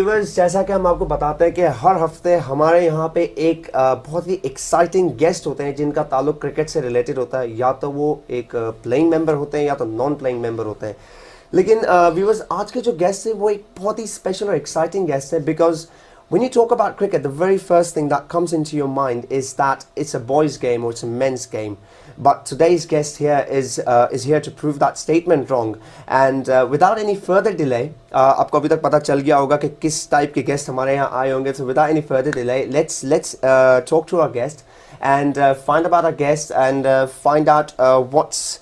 Viewers, जैसा कि हम आपको बताते हैं कि हर हफ्ते हमारे यहाँ पे एक बहुत ही एक्साइटिंग गेस्ट होते हैं जिनका ताल्लुक क्रिकेट से रिलेटेड होता है। या तो वो एक प्लेइंग मेंबर होते हैं या तो नॉन प्लेइंग मेंबर होते हैं। लेकिन व्यूवर्स, आज के जो गेस्ट है वो एक बहुत ही स्पेशल और एक्साइटिंग गेस्ट है, because when you talk about cricket, the very first thing that comes into your mind is that it's a boys' game or it's a men's game. But today's guest here is here to prove that statement wrong. And without any further delay, आपको अभी तक पता चल गया होगा कि किस type के गेस्ट हमारे यहाँ आए होंगे. So without any further delay, let's talk to our guest and find about our guest and find out what's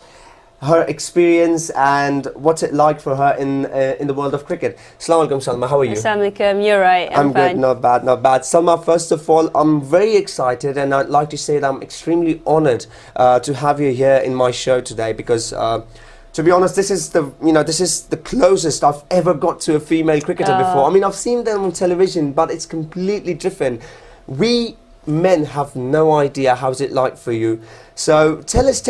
her experience and what's it like for her in the world of cricket. Assalamu alaikum, Salma. How are you? Assalamu alaikum. You're right. I'm good. fine. Not bad. Not bad. Salma, first of all, I'm very excited, and I'd like to say that I'm extremely honoured to have you here in my show today, because to be honest, this is the closest I've ever got to a female cricketer before. I mean, I've seen them on television, but it's completely different. We men have no idea how's it like for you. So tell us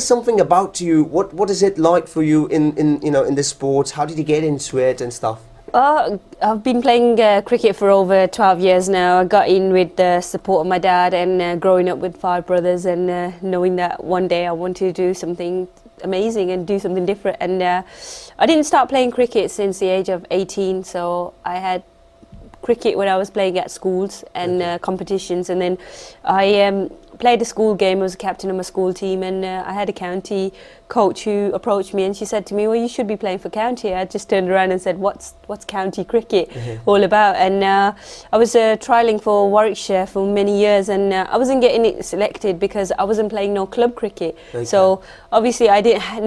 something about you. What is it like for you in this sport? How did you get into it and stuff? I've been playing cricket for over 12 years now. I got in with the support of my dad, and growing up with 5 brothers, and knowing that one day I wanted to do something amazing and do something different. And I didn't start playing cricket since the age of 18, so I had cricket when I was playing at schools and competitions, and then I played a school game. I was a captain of my school team, and I had a county coach who approached me, and she said to me, well, you should be playing for county. I just turned around and said, what's county cricket all about? And I was trialling for Warwickshire for many years, and I wasn't getting it selected because I wasn't playing no club cricket. So obviously I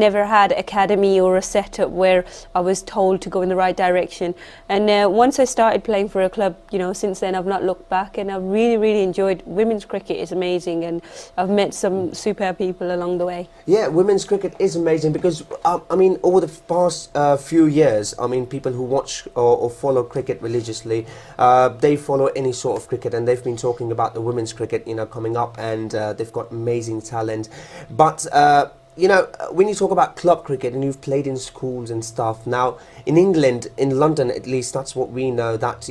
never had academy or a setup where I was told to go in the right direction. And once I started playing for a club, since then I've not looked back, and I've really enjoyed women's cricket. It's amazing, and I've met some superb people along the way. Yeah, women's cricket is amazing, because I mean, over the past few years, I mean, people who watch or follow cricket religiously, they follow any sort of cricket, and they've been talking about the women's cricket, coming up, and they've got amazing talent. But when you talk about club cricket, and you've played in schools and stuff, now in England, in London at least, that's what we know, that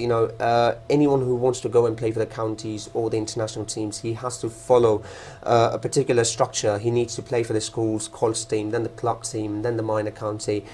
anyone who wants to go and play for the counties or the international teams, he has to follow a particular structure. He needs to play for the schools, college team, then the club team, then the minor county.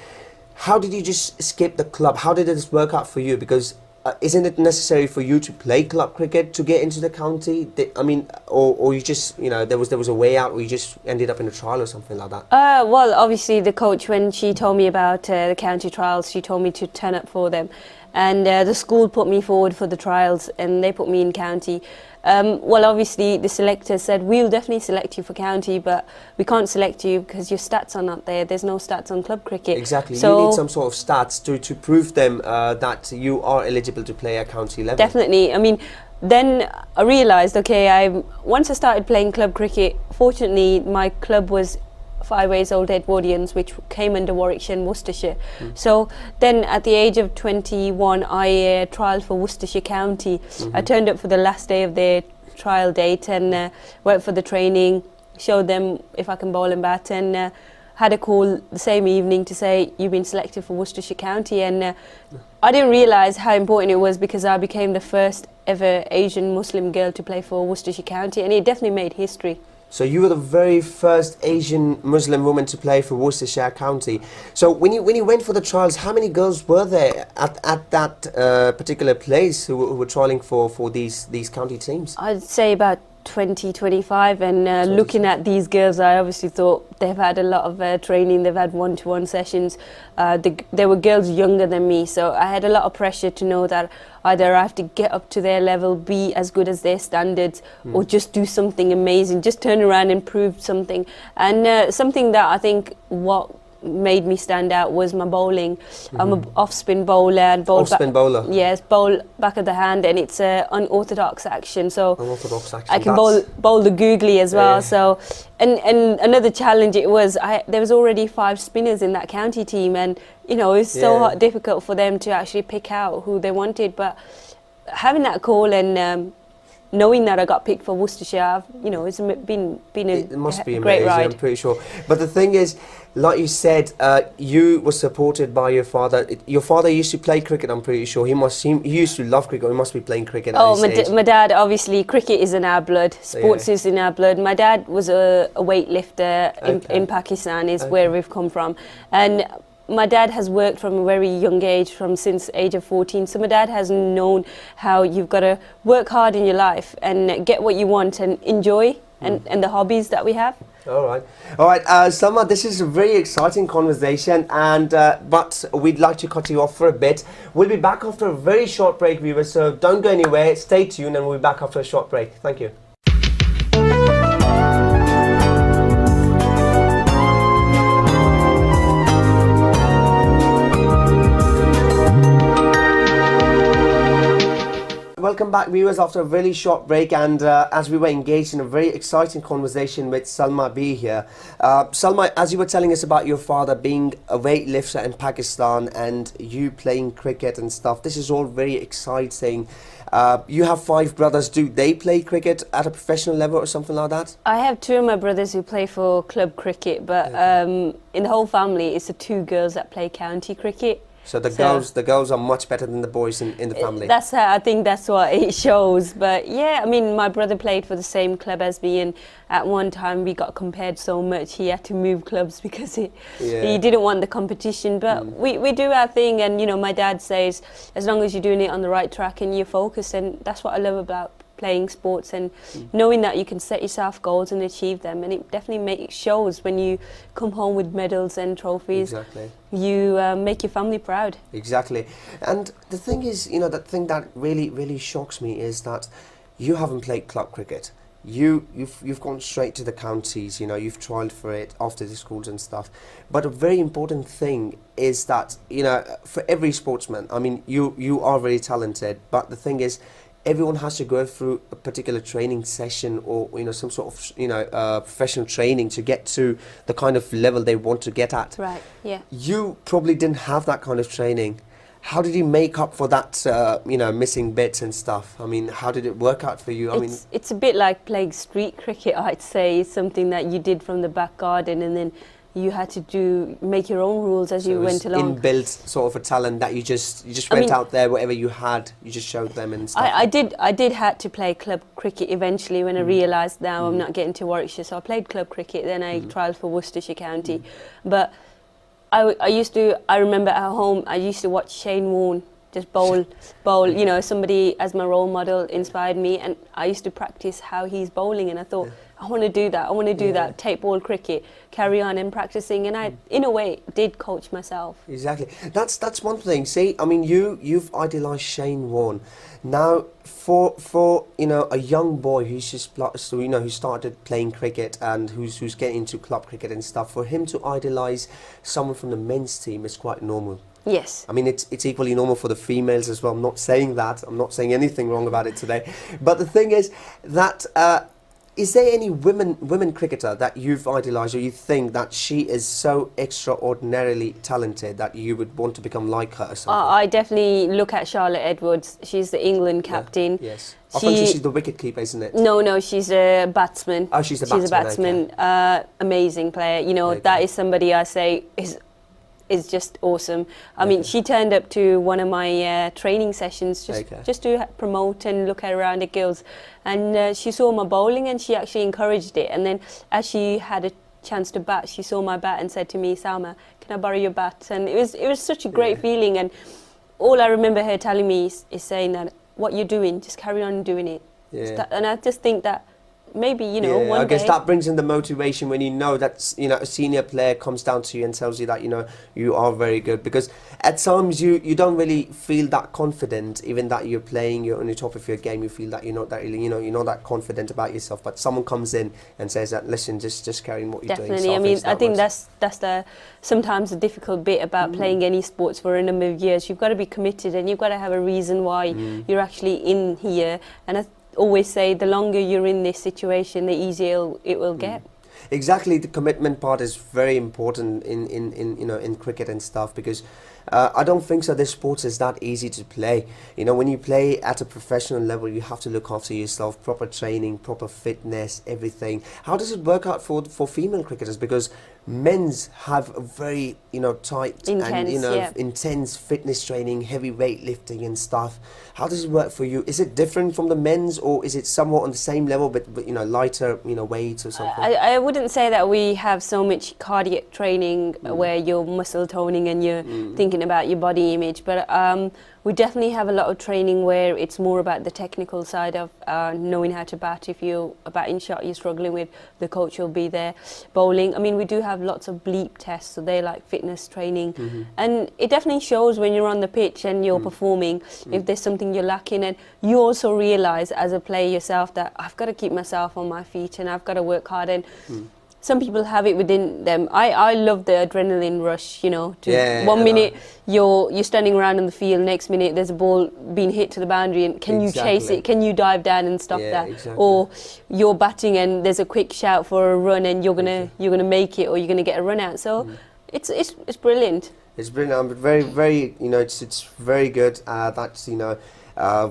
How did you just skip the club? How did this work out for you? Because isn't it necessary for you to play club cricket to get into the county? I mean, or you just, there was a way out, or you just ended up in a trial or something like that? Well, obviously the coach, when she told me about the county trials, she told me to turn up for them. And the school put me forward for the trials, and they put me in county. Well, obviously the selector said, we'll definitely select you for county, but we can't select you because your stats are not there. There's no stats on club cricket. Exactly. So you need some sort of stats to prove them that you are eligible to play at county level. Definitely. I mean, then I realised, okay, once I started playing club cricket, fortunately my club was 5 Ways Old Edwardians, which came under Warwickshire and Worcestershire. So then at the age of 21, I trialled for Worcestershire County. I turned up for the last day of their trial date, and went for the training, showed them if I can bowl and bat, and had a call the same evening to say, you've been selected for Worcestershire County. And I didn't realise how important it was, because I became the first ever Asian Muslim girl to play for Worcestershire County, and it definitely made history. So you were the very first Asian Muslim woman to play for Worcestershire County. So when you went for the trials, how many girls were there at that particular place who were trialling for these county teams? I'd say about 20, 25, and looking at these girls, I obviously thought they've had a lot of training. They've had one-to-one sessions. There were girls younger than me, so I had a lot of pressure to know that either I have to get up to their level, be as good as their standards, or just do something amazing, just turn around and prove something. And something that I think what made me stand out was my bowling. I'm an off-spin bowler. And off-spin bowler? Yes, bowl back of the hand, and it's an unorthodox action. So unorthodox action. I can bowl the googly as well. So, and another challenge it was, there was already 5 spinners in that county team, and it was so difficult for them to actually pick out who they wanted. But having that call and knowing that I got picked for Worcestershire, it's been It must be a great amazing, ride. I'm pretty sure. But the thing is, like you said, you were supported by your father. Your father used to play cricket, I'm pretty sure. He used to love cricket. He must be playing cricket at his age. My dad, obviously, cricket is in our blood. Sports Yeah. is in our blood. My dad was a weightlifter in Pakistan, is where we've come from. And my dad has worked from a very young age, since age of 14. So my dad has known how you've got to work hard in your life and get what you want and enjoy and the hobbies that we have. All right. Salma, this is a very exciting conversation, and but we'd like to cut you off for a bit. We'll be back after a very short break, viewers, so don't go anywhere. Stay tuned, and we'll be back after a short break. Thank you. Welcome back, viewers, after a really short break, and as we were engaged in a very exciting conversation with Salma Bi here. Salma, as you were telling us about your father being a weightlifter in Pakistan and you playing cricket and stuff, this is all very exciting. You have 5 brothers. Do they play cricket at a professional level or something like that? I have 2 of my brothers who play for club cricket, but in the whole family, it's the 2 girls that play county cricket. So the girls are much better than the boys in the family. I think that's what it shows. But yeah, I mean, my brother played for the same club as me, and at one time we got compared so much he had to move clubs because he didn't want the competition. But we do our thing, and my dad says as long as you're doing it on the right track and you're focused, and that's what I love about playing sports and knowing that you can set yourself goals and achieve them, and it definitely shows when you come home with medals and trophies. Exactly. You make your family proud. Exactly. And the thing is, the thing that really shocks me is that you haven't played club cricket. You've gone straight to the counties. You've trialled for it after the schools and stuff. But a very important thing is that for every sportsman, I mean, you are very talented, but the thing is, everyone has to go through a particular training session or some sort of professional training to get to the kind of level they want to get at. Right. Yeah. You probably didn't have that kind of training. How did you make up for that missing bits and stuff? I mean, how did it work out for you? It's a bit like playing street cricket, I'd say. It's something that you did from the back garden, and then you had to make your own rules as you went along. Inbuilt sort of a talent that you just went out there, whatever you had, you just showed them and stuff. I did had to play club cricket eventually when I realised now I'm not getting to Warwickshire, so I played club cricket. Then I trialled for Worcestershire County, but I remember at home I used to watch Shane Warne just bowl. Somebody as my role model inspired me, and I used to practice how he's bowling, and I thought, I want to do that. I want to do that. Tape ball cricket, carry on and practicing, and I, in a way, did coach myself. Exactly. That's one thing. See, I mean, you've idolised Shane Warne. Now, for a young boy who's just who started playing cricket and who's getting into club cricket and stuff, for him to idolise someone from the men's team is quite normal. Yes. I mean, it's equally normal for the females as well. I'm not saying that. I'm not saying anything wrong about it today. But the thing is that. Is there any women cricketer that you've idolised, or you think that she is so extraordinarily talented that you would want to become like her or something? I definitely look at Charlotte Edwards. She's the England captain. Yeah, yes. I thought she's the wicket keeper, isn't it? No, she's a batsman. Oh, she's a batsman. Okay. Amazing player. Okay. That is somebody I say is just awesome. I mean, she turned up to one of my training sessions just to promote and look around the girls, and she saw my bowling and she actually encouraged it. And then as she had a chance to bat, she saw my bat and said to me, "Salma, can I borrow your bat?" And it was such a great feeling. And all I remember her telling me is saying that what you're doing, just carry on doing it. Yeah. And I just think that maybe one day. I guess that brings in the motivation when that a senior player comes down to you and tells you that you are very good, because at times you don't really feel that confident, even that you're playing, you're on the top of your game, you feel that you're not that really you're not that confident about yourself, but someone comes in and says that, listen, just carry on what you're doing. Definitely. I mean, I think that's the sometimes the difficult bit about playing any sports for a number of years. You've got to be committed and you've got to have a reason why you're actually in here, and I always say the longer you're in this situation, the easier it will get. Exactly, the commitment part is very important in cricket and stuff, because I don't think so. This sport is that easy to play. You know, when you play at a professional level, you have to look after yourself, proper training, proper fitness, everything. How does it work out for female cricketers? Because men's have a very, you know, tight and, Intense, you know, yeah. intense fitness training, heavy weightlifting and stuff. How does it work for you? Is it different from the men's, or is it somewhat on the same level, but you know, lighter, you know, weights or something? I wouldn't say that we have so much cardiac training where you're muscle toning and you're thinking about your body image, but we definitely have a lot of training where it's more about the technical side of knowing how to bat. If you're a batting shot you're struggling with, the coach will be there. Bowling, I mean, we do have lots of bleep tests, so they're like fitness training, and it definitely shows when you're on the pitch and you're performing if there's something you're lacking, and you also realise as a player yourself that I've got to keep myself on my feet and I've got to work hard, and some people have it within them. I love the adrenaline rush, you know, one minute you're standing around in the field, next minute there's a ball being hit to the boundary, and can you chase it, can you dive down and stop that, or you're batting and there's a quick shout for a run and you're gonna make it, or you're gonna get a run out. So it's brilliant. It's brilliant. Very, you know, it's very good. That's, you know,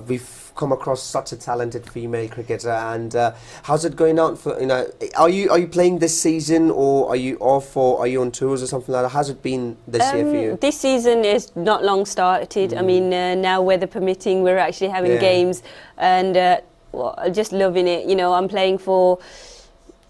we've come across such a talented female cricketer, and how's it going out for, you know, are you playing this season, or are you off, or are you on tours or something like that? How's it been this year for you? This season is not long started. I mean, now weather permitting, we're actually having games, and well, I'm just loving it. You know, I'm playing for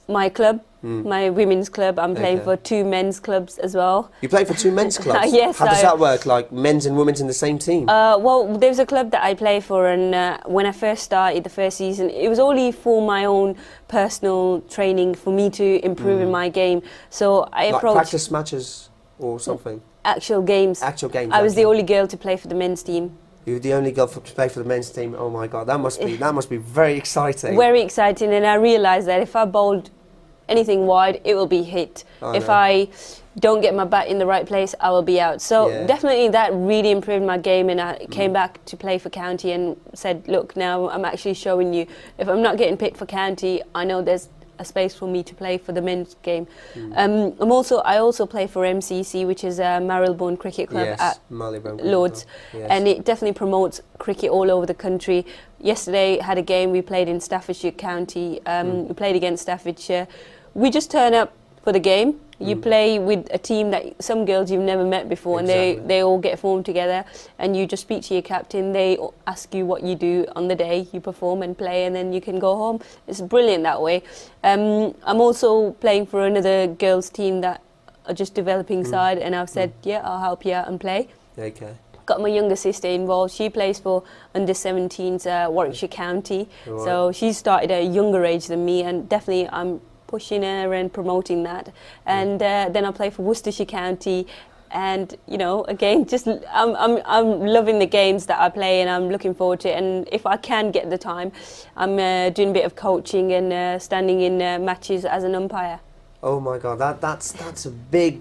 my club, my women's club. I'm playing for 2 men's clubs as well. You play for 2 men's clubs? Yes. How does that work? Like men's and women's in the same team? Well, there's a club that I play for, and when I first started the first season, it was only for my own personal training, for me to improve in my game. So I approached... Like practice matches or something? Actual games. Actual games. I was the only girl to play for the men's team. You're the only girl to play for the men's team. Oh my God, that must be very exciting. Very exciting, and I realised that if I bowled anything wide, it will be hit. If I don't get my bat in the right place, I will be out. So definitely that really improved my game, and I came back to play for county and said, look, now I'm actually showing you, if I'm not getting picked for county, I know there's a space for me to play for the men's game. I also play for MCC, which is a Marylebone Cricket Club at Lords, and it definitely promotes cricket all over the country. Yesterday had a game, we played in Staffordshire County, we played against Staffordshire. We just turn up for the game. You play with a team that some girls you've never met before, and they all get formed together, and you just speak to your captain. They ask you what you do on the day, you perform and play, and then you can go home. It's brilliant that way. I'm also playing for another girls team that are just developing side, and I've said, yeah, I'll help you out and play. Okay. Got my younger sister involved. She plays for under 17s Warwickshire County, so she started at a younger age than me, and definitely I'm pushing her and promoting that. And then I play for Worcestershire County, and you know, again, just I'm loving the games that I play, and I'm looking forward to it. And if I can get the time, I'm doing a bit of coaching and standing in matches as an umpire. Oh my God, that's a big,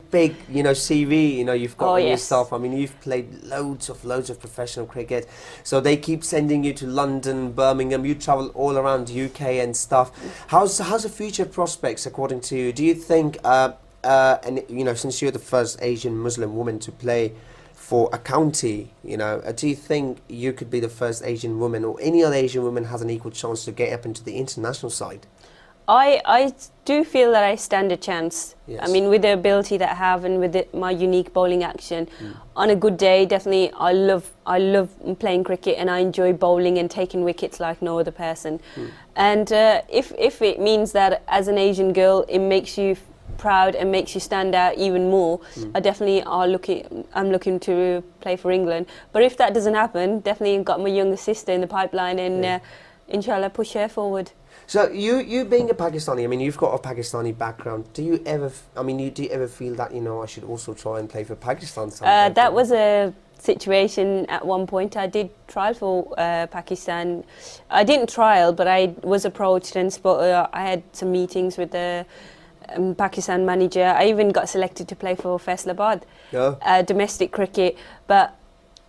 you know, CV, you know, you've got on yourself. I mean, you've played loads of professional cricket. So they keep sending you to London, Birmingham, you travel all around UK and stuff. How's the future prospects according to you? Do you think, and you know, since you're the first Asian Muslim woman to play for a county, you know, do you think you could be the first Asian woman, or any other Asian woman has an equal chance to get up into the international side? I do feel that I stand a chance. I mean, with the ability that I have, and with my unique bowling action, on a good day, definitely I love playing cricket, and I enjoy bowling and taking wickets like no other person. And if it means that as an Asian girl, it makes you proud and makes you stand out even more, I'm looking to play for England. But if that doesn't happen, definitely got my younger sister in the pipeline, and inshallah push her forward. So you being a Pakistani, I mean, you've got a Pakistani background. Do you ever feel that, you know, I should also try and play for Pakistan sometime? That was a situation at one point. I did trial for Pakistan. I didn't trial, but I was approached and I had some meetings with the Pakistan manager. I even got selected to play for Faisalabad, domestic cricket, but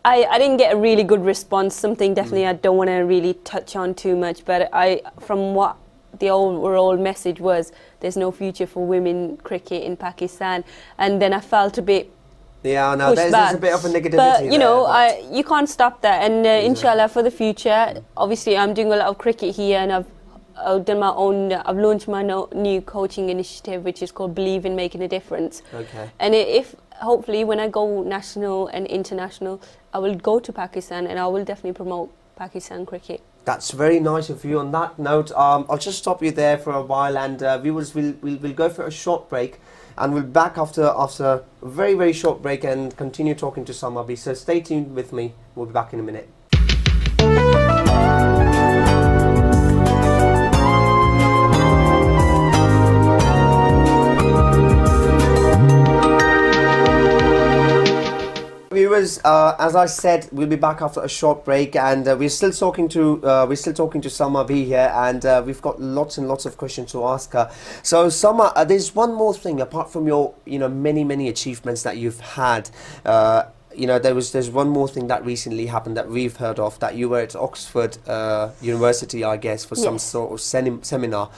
I didn't get a really good response, something definitely I don't want to really touch on too much, but from what the overall message was, there's no future for women cricket in Pakistan. And then I felt a bit Yeah, no, push there's back. a bit of a negativity But you know, there, you can't stop that. And inshallah, for the future, obviously, I'm doing a lot of cricket here, and I've done my own. I've launched my new coaching initiative, which is called Believe in Making a Difference. Okay. And if hopefully, when I go national and international, I will go to Pakistan, and I will definitely promote Pakistan cricket. That's very nice of you. On that note, I'll just stop you there for a while, and viewers, we'll go for a short break, and we'll be back after a very, very short break and continue talking to Salma Bi. So stay tuned with me. We'll be back in a minute. Viewers, as I said, we'll be back after a short break, and we're still talking to Salma Bi here, and we've got lots and lots of questions to ask her. So, Salma, there's one more thing apart from your many achievements that you've had. There's one more thing that recently happened that we've heard of, that you were at Oxford University, I guess, for some sort of seminar.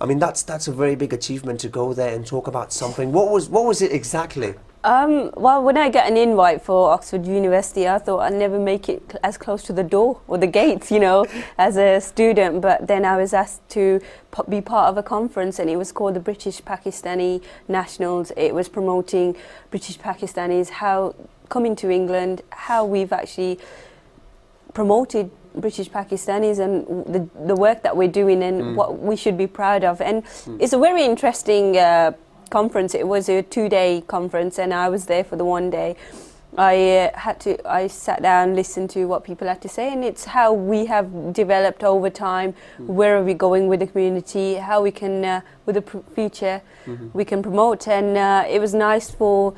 I mean, that's a very big achievement to go there and talk about something. What was it exactly? Well, when I got an invite for Oxford University, I thought I'd never make it as close to the door or the gates, as a student. But then I was asked to be part of a conference, and it was called the British Pakistani Nationals. It was promoting British Pakistanis, how coming to England, how we've actually promoted British Pakistanis and the work that we're doing and what we should be proud of. And it's a very interesting conference. It was a 2-day conference, and I was there for the 1 day. I sat down, listened to what people had to say, and it's how we have developed over time. Where are we going with the community? How we can, with the future, we can promote. And it was nice for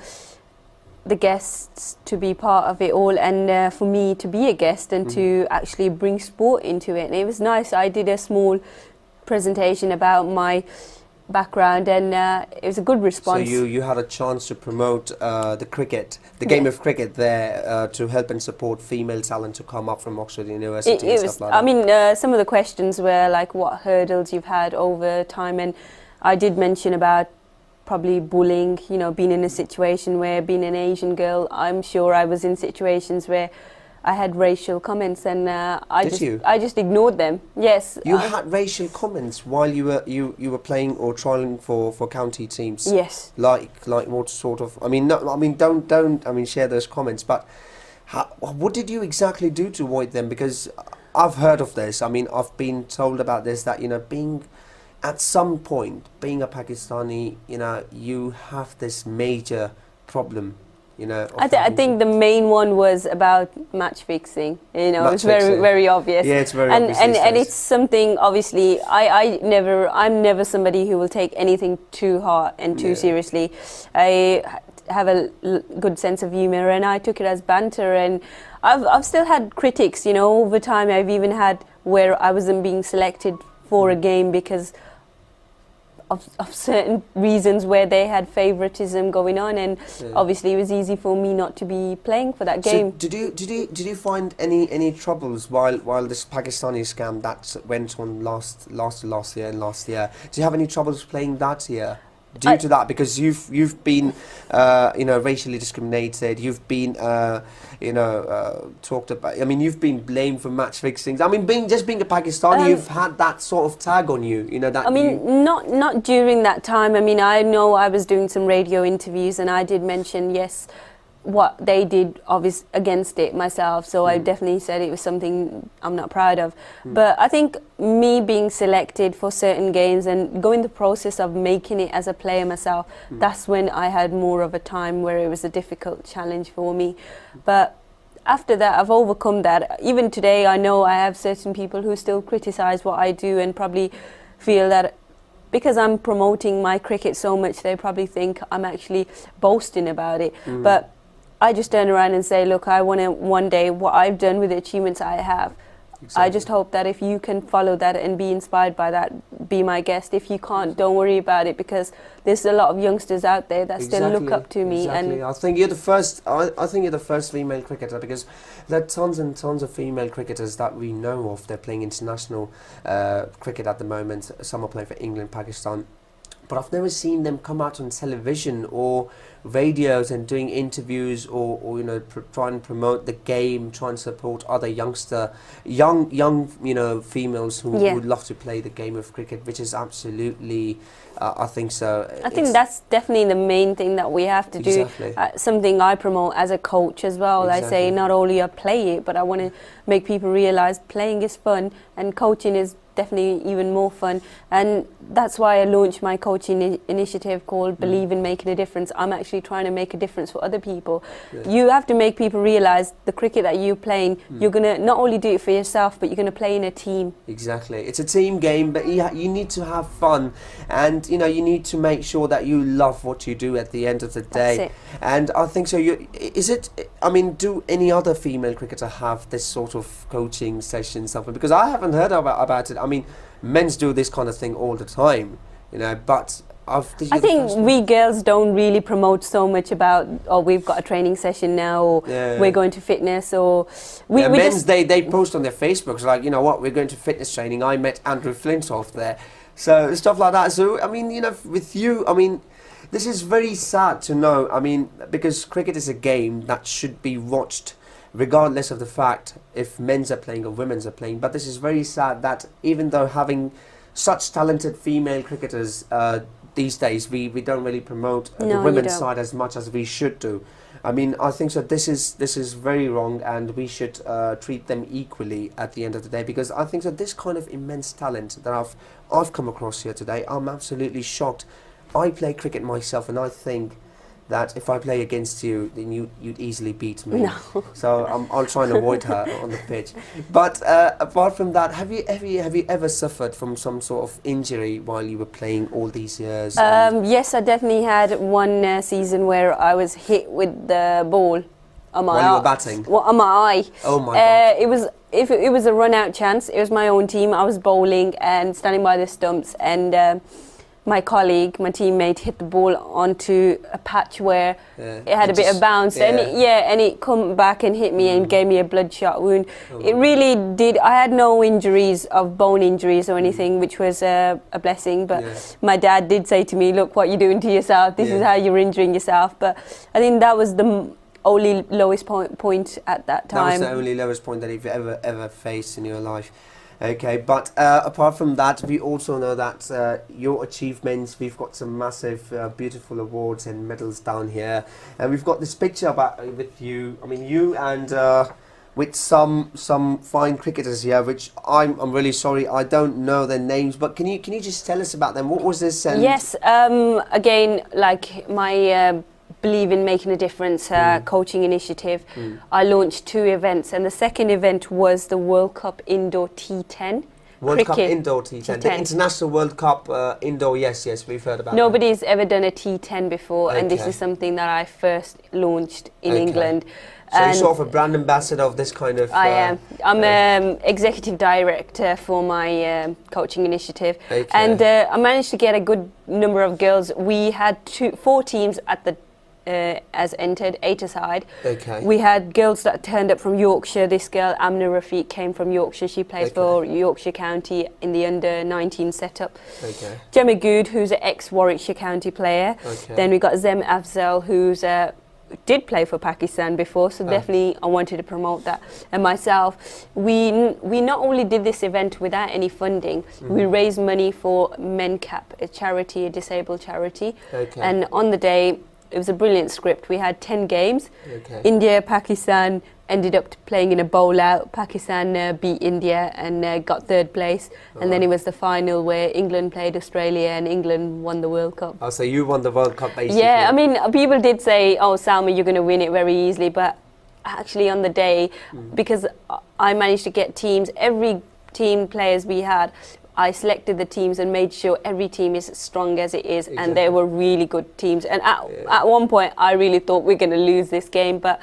the guests to be part of it all, and for me to be a guest and to actually bring sport into it. And it was nice. I did a small presentation about my background, and it was a good response. So you had a chance to promote the game of cricket there, to help and support female talent to come up from Oxford University and stuff like that. I mean, some of the questions were like what hurdles you've had over time, and I did mention about probably bullying, being in a situation where, being an Asian girl, I'm sure I was in situations where I had racial comments, and I just ignored them. Yes. You had racial comments while you were playing or trialing for county teams. Yes. Like what sort of? I mean, no, I mean don't share those comments. But what did you exactly do to avoid them? Because I've heard of this. I mean, I've been told about this, that being at some point being a Pakistani, you have this major problem. I think the main one was about match fixing. It's very, very obvious. Yeah, it's very obvious. And it's something, obviously, I'm never somebody who will take anything too hard and too seriously. I have a good sense of humor, and I took it as banter. And I've still had critics, over time. I've even had where I wasn't being selected for a game because of certain reasons where they had favoritism going on, and obviously it was easy for me not to be playing for that game. So did you find any troubles while this Pakistani scam that went on last year and last year? Do you have any troubles playing that year due to that? Because you've been racially discriminated. You've been talked about. I mean, you've been blamed for match fixings. I mean, being a Pakistani, you've had that sort of tag on you. Not during that time. I mean, I know I was doing some radio interviews, and I did mention what they did against it myself. So I definitely said it was something I'm not proud of. But I think me being selected for certain games and going the process of making it as a player myself, that's when I had more of a time where it was a difficult challenge for me. But after that, I've overcome that. Even today, I know I have certain people who still criticize what I do and probably feel that because I'm promoting my cricket so much, they probably think I'm actually boasting about it. But I just turn around and say, look, I want to one day, what I've done with the achievements I have. Exactly. I just hope that if you can follow that and be inspired by that, be my guest. If you can't, don't worry about it, because there's a lot of youngsters out there that still look up to me. And I think you're the first. I think you're the first female cricketer, because there are tons and tons of female cricketers that we know of. They're playing international cricket at the moment. Some are playing for England, Pakistan, but I've never seen them come out on television or radios and doing interviews or you know, try and promote the game, try and support other young you know, females who would love to play the game of cricket, which is absolutely I think so. I think that's definitely the main thing that we have to do. Something I promote as a coach as well. I say not only I play it, but I want to make people realise playing is fun and coaching is definitely even more fun. And that's why I launched my coaching initiative called Believe in Making a Difference. I'm actually trying to make a difference for other people. You have to make people realise the cricket that you're playing, you're going to not only do it for yourself, but you're going to play in a team. Exactly. It's a team game, but you need to have fun, and you know, you need to make sure that you love what you do at the end of the day. That's it. And I think so. I mean, do any other female cricketer have this sort of coaching session, something? Because I haven't heard about it. I mean, men's do this kind of thing all the time, you know, but I think we girls don't really promote so much about, oh, we've got a training session now, or we're going to fitness, or men's they post on their Facebooks like, you know what, we're going to fitness training. I met Andrew Flintoff there, so stuff like that. So I mean, you know, with you, I mean, this is very sad to know. I mean, because cricket is a game that should be watched regardless of the fact if men's are playing or women's are playing. But this is very sad that even though having such talented female cricketers these days, we don't really promote the women's side as much as we should do. I mean, I think so. This is very wrong, and we should treat them equally at the end of the day, because I think that this kind of immense talent that I've come across here today, I'm absolutely shocked. I play cricket myself, and I think that if I play against you, then you'd easily beat me. No. So I'll try and avoid her on the pitch. But apart from that, have you ever suffered from some sort of injury while you were playing all these years? Yes, I definitely had one season where I was hit with the ball on my while you were batting? On my eye. Oh my God. It was a run-out chance. It was my own team. I was bowling and standing by the stumps, and my colleague, my teammate, hit the ball onto a patch where it had a bit of bounce, and it come back and hit me and gave me a bloodshot wound. It really did. I had no injuries of bone injuries or anything, which was a blessing. But my dad did say to me, "Look, what you're doing to yourself. This is how you're injuring yourself." But I think that was the only lowest point at that time. That was the only lowest point that you've ever faced in your life. Okay, but apart from that, we also know that your achievements, we've got some massive, beautiful awards and medals down here, and we've got this picture with you. I mean, you and with some fine cricketers here, which I'm really sorry I don't know their names, but can you just tell us about them? What was this? Yes, again, like my Believe in Making a Difference coaching initiative, I launched 2 events, and the second event was the World Cup Indoor T10. World Cup Indoor T10. The International World Cup Indoor, yes, we've heard about Nobody's ever done a T10 before, and this is something that I first launched in England. So you're sort of a brand ambassador of this kind of... I am. I'm executive director for my coaching initiative. And I managed to get a good number of girls. We had 4 teams at the as entered, 8 aside. We had girls that turned up from Yorkshire. This girl, Amna Rafiq, came from Yorkshire. She plays for Yorkshire County in the under-19 setup. Gemma Good, who's an ex-Warwickshire County player. Then we got Zem Afzal, who's did play for Pakistan before, so definitely I wanted to promote that. And myself, we not only did this event without any funding, we raised money for MenCap, a charity, a disabled charity. And on the day, it was a brilliant script. We had 10 games. India, Pakistan ended up playing in a bowl out. Pakistan beat India and got 3rd place. And then it was the final where England played Australia and England won the World Cup. Oh, so you won the World Cup basically? Yeah, I mean, people did say, oh, Salma, you're going to win it very easily. But actually on the day, because I managed to get teams, every team players we had, I selected the teams and made sure every team is as strong as it is, and they were really good teams. And at one point, I really thought we're going to lose this game, but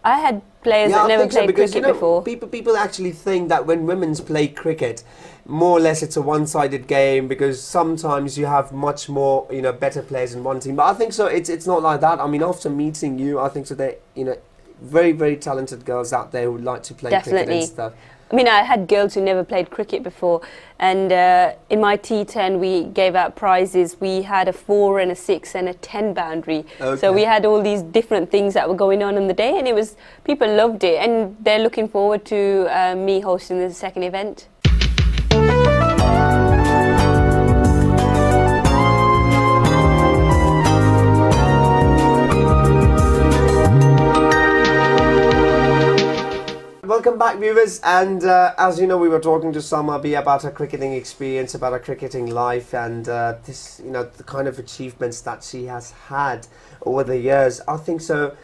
I had players that never played cricket before. People actually think that when women's play cricket, more or less it's a one-sided game, because sometimes you have much more, better players in one team. But I think so. It's not like that. I mean, after meeting you, I think so. They, very, very talented girls out there who would like to play cricket and stuff. I mean, I had girls who never played cricket before, and in my T10 we gave out prizes. We had a 4 and a 6 and a 10 boundary. Okay. So we had all these different things that were going on the day, and people loved it, and they're looking forward to me hosting the second event. Welcome back, viewers, and as you know, we were talking to Salma Bi about her cricketing experience, about her cricketing life, and this, the kind of achievements that she has had over the years. I think so.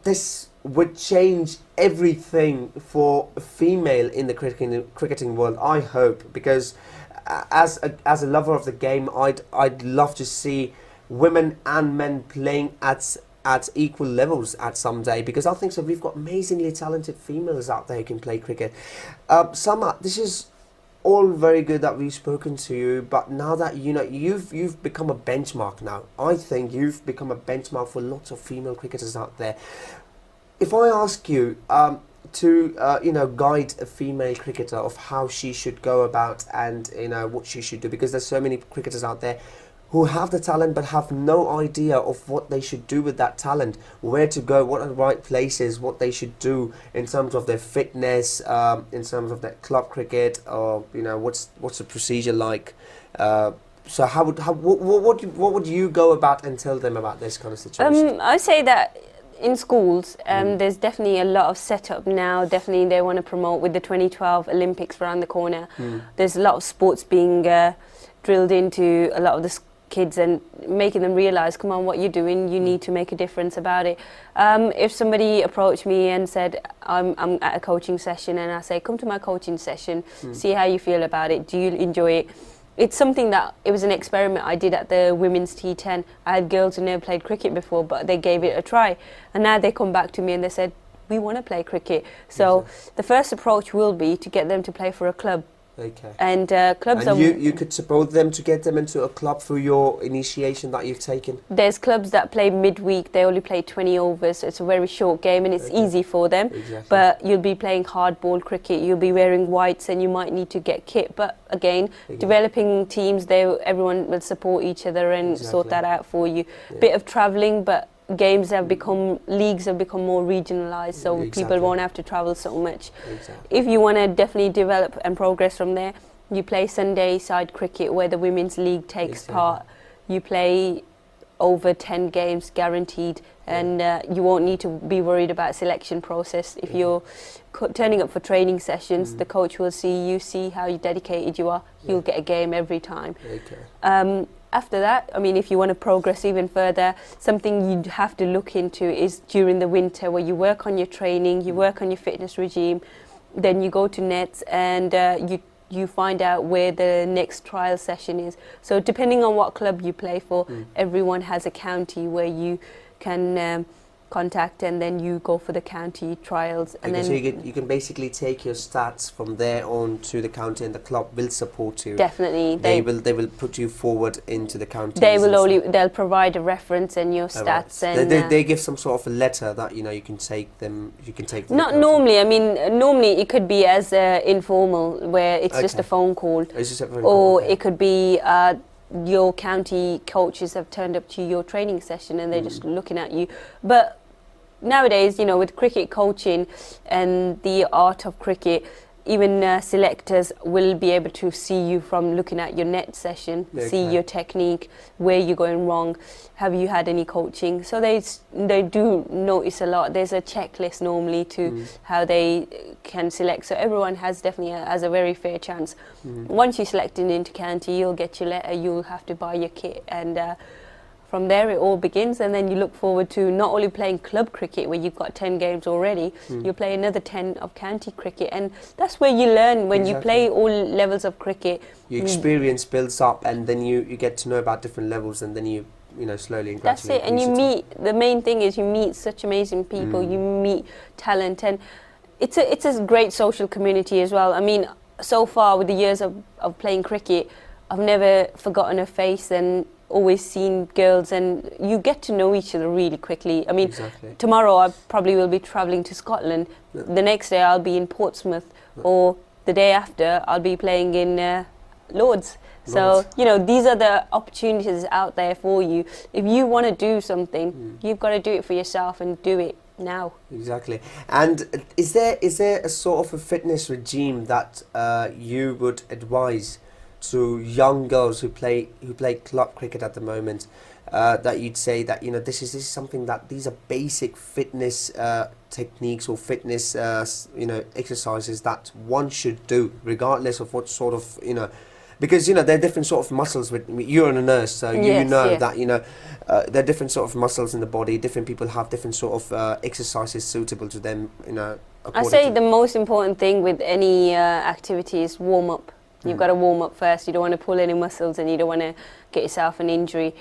This would change everything for a female in the cricketing world. I hope, because as a lover of the game, I'd love to see women and men playing at equal levels at some day, because I think so we've got amazingly talented females out there who can play cricket. Salma, this is all very good that we've spoken to you, but now that you've become a benchmark now. I think you've become a benchmark for lots of female cricketers out there. If I ask you to guide a female cricketer of how she should go about and what she should do, because there's so many cricketers out there who have the talent but have no idea of what they should do with that talent, where to go, what are the right places, what they should do in terms of their fitness, in terms of their club cricket, or what's the procedure like. So what would you go about and tell them about this kind of situation? I say that in schools, there's definitely a lot of setup now. Definitely they want to promote with the 2012 Olympics around the corner. There's a lot of sports being drilled into a lot of the kids and making them realise, come on, what you're doing, you need to make a difference about it. If somebody approached me and said, I'm at a coaching session, and I say, come to my coaching session, see how you feel about it, do you enjoy it? It's something that, it was an experiment I did at the women's T10. I had girls who never played cricket before, but they gave it a try. And now they come back to me and they said, we want to play cricket. So the first approach will be to get them to play for a club. Okay. And clubs and are... you could support them to get them into a club through your initiation that you've taken? There's clubs that play midweek, they only play 20 overs, so it's a very short game and it's easy for them. Exactly. But you'll be playing hardball cricket, you'll be wearing whites and you might need to get kit. But again, developing teams, everyone will support each other and sort that out for you. Bit of travelling, but leagues have become more regionalised, so people won't have to travel so much. If you want to definitely develop and progress from there, you play Sunday side cricket where the women's league takes part. You play over 10 games guaranteed, and you won't need to be worried about selection process. If you're turning up for training sessions, the coach will see how dedicated you are. You'll get a game every time. After that, I mean, if you want to progress even further, something you'd have to look into is during the winter, where you work on your training, you work on your fitness regime, then you go to nets and you find out where the next trial session is. So depending on what club you play for, everyone has a county where you can contact, and then you go for the county trials. And then so you can basically take your stats from there on to the county, and the club will support you. Definitely, they will put you forward into the county. They'll provide a reference and your stats, and they give some sort of a letter that you can take them. Not normally. I mean, normally it could be as informal, where it's just a phone call, or it could be your county coaches have turned up to your training session and they're just looking at you. But nowadays, with cricket coaching and the art of cricket, even selectors will be able to see you from looking at your net session, see your technique, where you're going wrong, have you had any coaching. So they do notice a lot. There's a checklist normally to how they can select. So everyone has a very fair chance. Once you're selected into county, you'll get your letter, you'll have to buy your kit, and from there it all begins. And then you look forward to not only playing club cricket where you've got 10 games already, you play another 10 of county cricket, and that's where you learn. When you play all levels of cricket, your experience builds up, and then you get to know about different levels, and then you slowly and gradually. That's it. And you meet, the main thing is you meet such amazing people, you meet talent, and it's a great social community as well. I mean, so far with the years of playing cricket, I've never forgotten a face, and always seen girls, and you get to know each other really quickly. I mean, Exactly. tomorrow I probably will be travelling to Scotland. Yeah. The next day I'll be in Portsmouth, or the day after I'll be playing in Lords. So, Lords. you know, these are the opportunities out there for you. If you want to do something, you've got to do it for yourself and do it now. Exactly. And is there a sort of a fitness regime that you would advise to young girls who play club cricket at the moment, that you'd say that, you know, this is something that these are basic fitness techniques or fitness you know, exercises that one should do regardless of what sort of, you know, because, you know, there are different sort of muscles. You're a nurse, so you Yes, know yeah. that, you know, there are different sort of muscles in the body. Different people have different sort of exercises suitable to them, you know. I according say to- the most important thing with any activity is warm up. You've got to warm up first. You don't want to pull any muscles, and you don't want to get yourself an injury.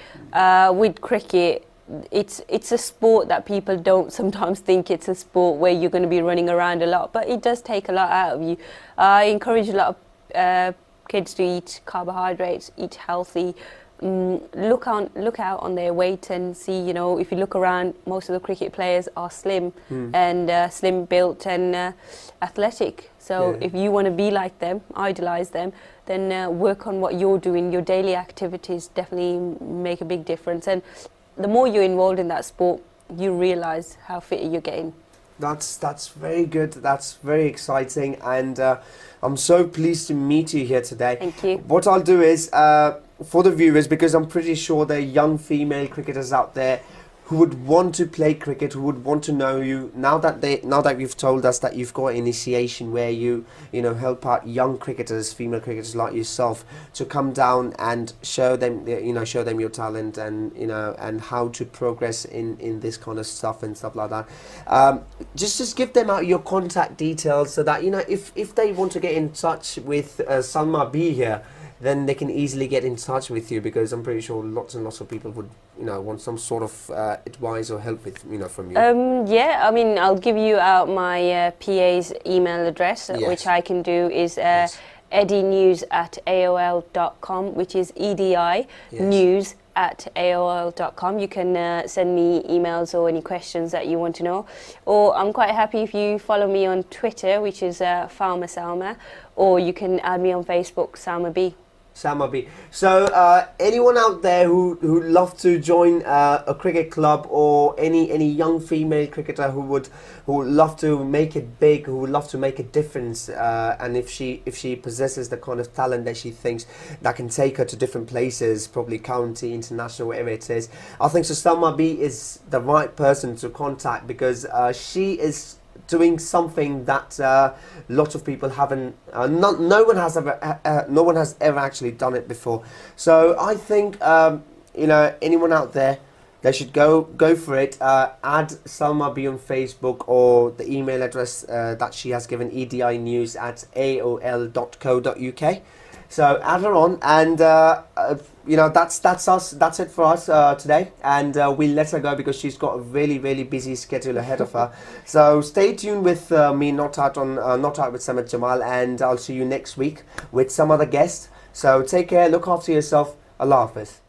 With cricket, it's a sport that people don't sometimes think it's a sport where you're going to be running around a lot, but it does take a lot out of you. I encourage a lot of kids to eat carbohydrates, eat healthy. Look out on their weight and see, you know, if you look around, most of the cricket players are slim and slim built and athletic. So Yeah. if you want to be like them, idolize them, then work on what you're doing. Your daily activities definitely make a big difference. And the more you're involved in that sport, you realize how fit you're getting. That's very good. That's very exciting, and I'm so pleased to meet you here today. Thank you. What I'll do is, for the viewers, because I'm pretty sure there are young female cricketers out there who would want to play cricket, who would want to know you. Now that you've told us that you've got initiation where you know, help out young cricketers, female cricketers like yourself, to come down and show them your talent, and, you know, and how to progress in this kind of stuff and stuff like that. Just give them out your contact details so that, you know, if they want to get in touch with Salma Bi here, then they can easily get in touch with you, because I'm pretty sure lots and lots of people would, you know, want some sort of advice or help with, you know, from you. Yeah, I mean, I'll give you out my PA's email address, Yes. which I can do is Yes. edinews@aol.com, which is EDI Yes. news@aol.com. You can send me emails or any questions that you want to know. Or I'm quite happy if you follow me on Twitter, which is Farmer Salma, or you can add me on Facebook, Salma B. Salma Bi. So anyone out there who love to join a cricket club, or any young female cricketer who would love to make it big, who would love to make a difference, and if she possesses the kind of talent that she thinks that can take her to different places, probably county, international, wherever it is, I think so Salma Bi is the right person to contact, because she is doing something that lots of people haven't. No one has ever actually done it before. So I think, you know, anyone out there, they should go for it. Add Salma Bi on Facebook, or the email address that she has given, edininews@aol.co.uk. So add her on, and you know, that's us. That's it for us today, and we'll let her go because she's got a really busy schedule ahead of her. So stay tuned with me, Not Out with Samad Jamal, and I'll see you next week with some other guest. So take care, look after yourself. Allah Hafiz.